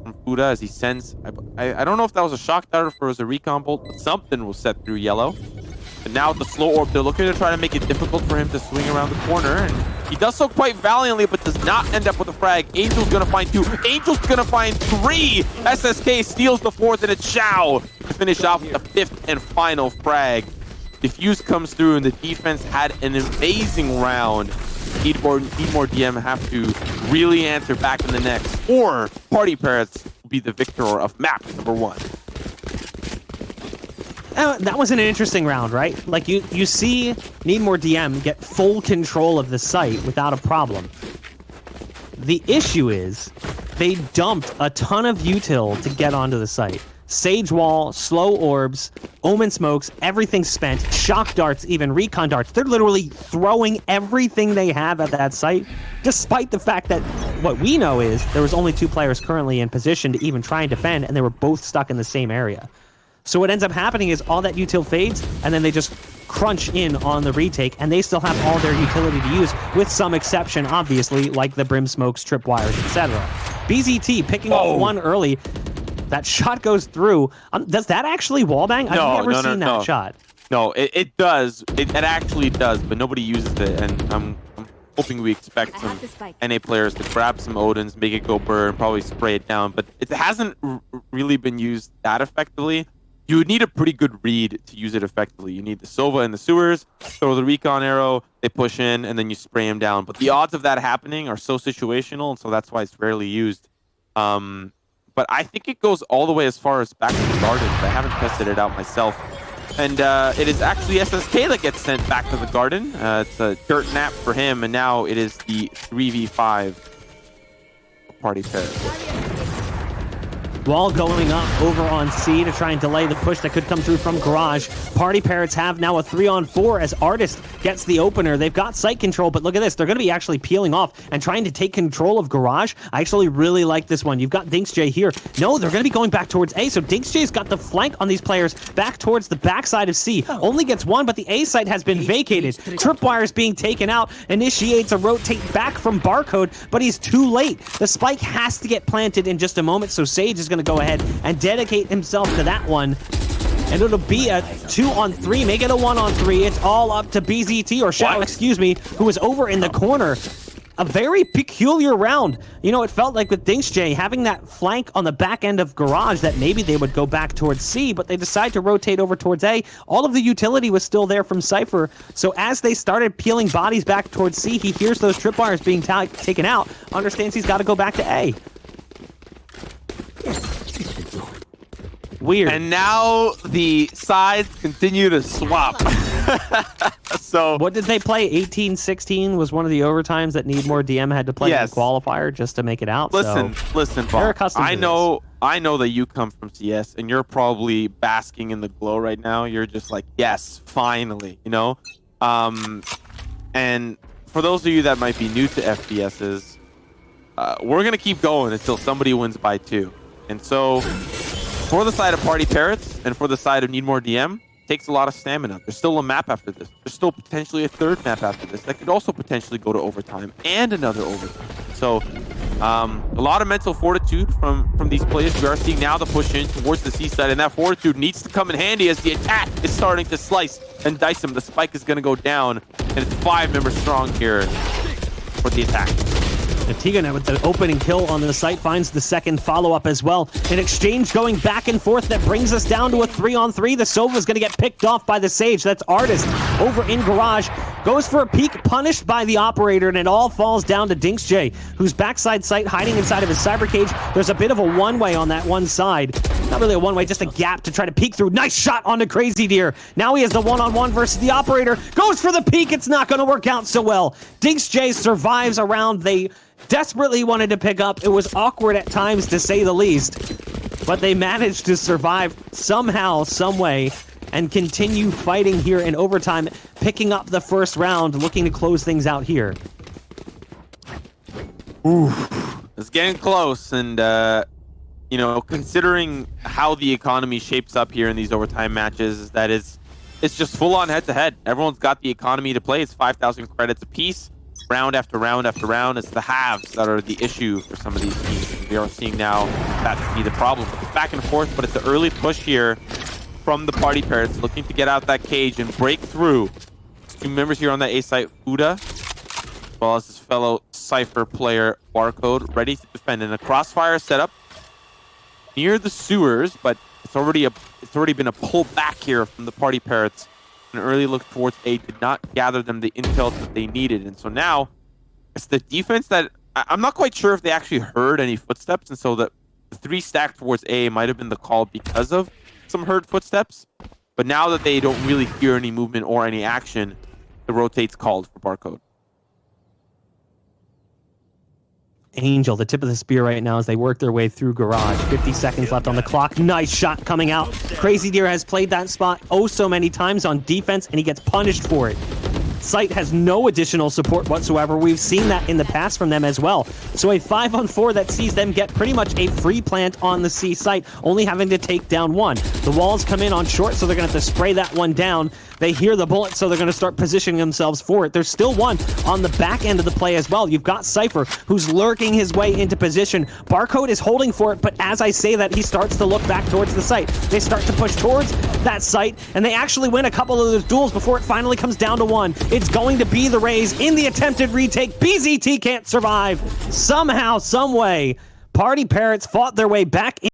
from Fuda as he sends... I don't know if that was a shock dart or if it was a recon bolt, but something was set through yellow. And now with the slow orb, they're looking to try to make it difficult for him to swing around the corner. And he does so quite valiantly, but does not end up with a frag. Angel's going to find 2. Angel's going to find 3. SSK steals the 4th, and it's Xiao to finish off with the 5th and final frag. Defuse comes through, and the defense had an amazing round. Need more DM have to really answer back in the next, or PartyParrots will be the victor of map number 1. That was an interesting round, right? Like, you see Need More DM get full control of the site without a problem. The issue is they dumped a ton of util to get onto the site. Sage Wall, slow orbs, omen smokes, everything spent, shock darts, even recon darts. They're literally throwing everything they have at that site, despite the fact that what we know is there was only 2 players currently in position to even try and defend, and they were both stuck in the same area. So what ends up happening is all that util fades, and then they just crunch in on the retake, and they still have all their utility to use, with some exception, obviously, like the brim smokes, tripwires, etc. BZT picking off 1 early. That shot goes through. Does that actually wallbang? I've never seen that shot. No, it does. It actually does, but nobody uses it, and I'm hoping we expect some NA players to grab some Odins, make it go burr, and probably spray it down, but it hasn't really been used that effectively. You would need a pretty good read to use it effectively. You need the Sova in the sewers, throw the recon arrow, they push in, and then you spray him down. But the odds of that happening are so situational, and so that's why it's rarely used. But I think it goes all the way as far as back to the garden. I haven't tested it out myself. And it is actually SSK that gets sent back to the garden. It's a dirt nap for him, and now it is the 3v5 PartyParrots. Wall going up over on C to try and delay the push that could come through from Garage. PartyParrots have now a 3-on-4 as Artist gets the opener. They've got site control, but look at this. They're going to be actually peeling off and trying to take control of Garage. I actually really like this one. You've got DinksJ here. No, they're going to be going back towards A, so DinksJ's got the flank on these players back towards the backside of C. Only gets 1, but the A site has been vacated. Tripwire's being taken out, initiates a rotate back from Barcode, but he's too late. The spike has to get planted in just a moment, so Sage is going to go ahead and dedicate himself to that one. And it'll be a 2-on-3, make it a 1-on-3. It's all up to BZT, or Xiao, excuse me, who was over in the corner. A very peculiar round. You know, it felt like with DinksJ having that flank on the back end of Garage that maybe they would go back towards C, but they decide to rotate over towards A. All of the utility was still there from Cypher. So as they started peeling bodies back towards C, he hears those tripwires being taken out, understands he's got to go back to A. Weird. And now the sides continue to swap. So what did they play? 18-16 was one of the overtimes that Need More DM had to play in the qualifier just to make it out. Listen, Bob, I know that you come from CS and you're probably basking in the glow right now. You're just like, yes, finally, you know? And for those of you that might be new to FPSs, we're going to keep going until somebody wins by 2. And so for the side of PartyParrots and for the side of Need More DM, takes a lot of stamina. There's still a map after this. There's still potentially a 3rd map after this that could also potentially go to overtime and another overtime. So a lot of mental fortitude from these players. We are seeing now the push in towards the C side, and that fortitude needs to come in handy as the attack is starting to slice and dice him. The spike is going to go down, and it's 5 members strong here for the attack. Antigone with the opening kill on the site finds the 2nd follow-up as well. An exchange going back and forth that brings us down to a 3-on-3. The Sova's going to get picked off by the Sage. That's Artist over in Garage. Goes for a peek, punished by the operator, and it all falls down to DinksJ, who's backside site hiding inside of his cyber cage. There's a bit of a one-way on that one side. Not really a one-way, just a gap to try to peek through. Nice shot onto Crazy Deer. Now he has the one-on-one versus the operator. Goes for the peek. It's not going to work out so well. DinksJ survives a round they desperately wanted to pick up. It was awkward at times, to say the least, but they managed to survive somehow, some way, and continue fighting here in overtime, picking up the 1st round, looking to close things out here. Ooh, it's getting close, and you know, considering how the economy shapes up here in these overtime matches, that is it's just full-on head-to-head. Everyone's got the economy to play. It's 5,000 credits apiece, round after round after round. It's the halves that are the issue for some of these teams. We are seeing now that to be the problem. It's back and forth, but it's an early push here from the Party Parrots, looking to get out that cage and break through. Two members here on that A site, Fuda, as well as his fellow Cypher player, Barcode, ready to defend in a crossfire setup near the sewers, but it's already been a pull back here from the Party Parrots. An early look towards A did not gather them the intel that they needed, and so now it's the defense that I'm not quite sure if they actually heard any footsteps, and so the 3 stack towards A might have been the call because of some heard footsteps. But now that they don't really hear any movement or any action, the rotate's called for Barcode. Angel, the tip of the spear right now as they work their way through garage. 50 seconds left on the clock. Nice shot coming out. Crazy Deer has played that spot oh so many times on defense, and he gets punished for it. Site has no additional support whatsoever. We've seen that in the past from them as well. So a 5-on-4 that sees them get pretty much a free plant on the C site, only having to take down one. The walls come in on short, so they're going to have to spray that one down. They hear the bullet, so they're going to start positioning themselves for it. There's still one on the back end of the play as well. You've got Cypher, who's lurking his way into position. Barcode is holding for it, but as I say that, he starts to look back towards the site. They start to push towards that site, and they actually win a couple of those duels before it finally comes down to one. It's going to be the Rays in the attempted retake. BZT can't survive. Somehow, some way, Party Parrots fought their way back in.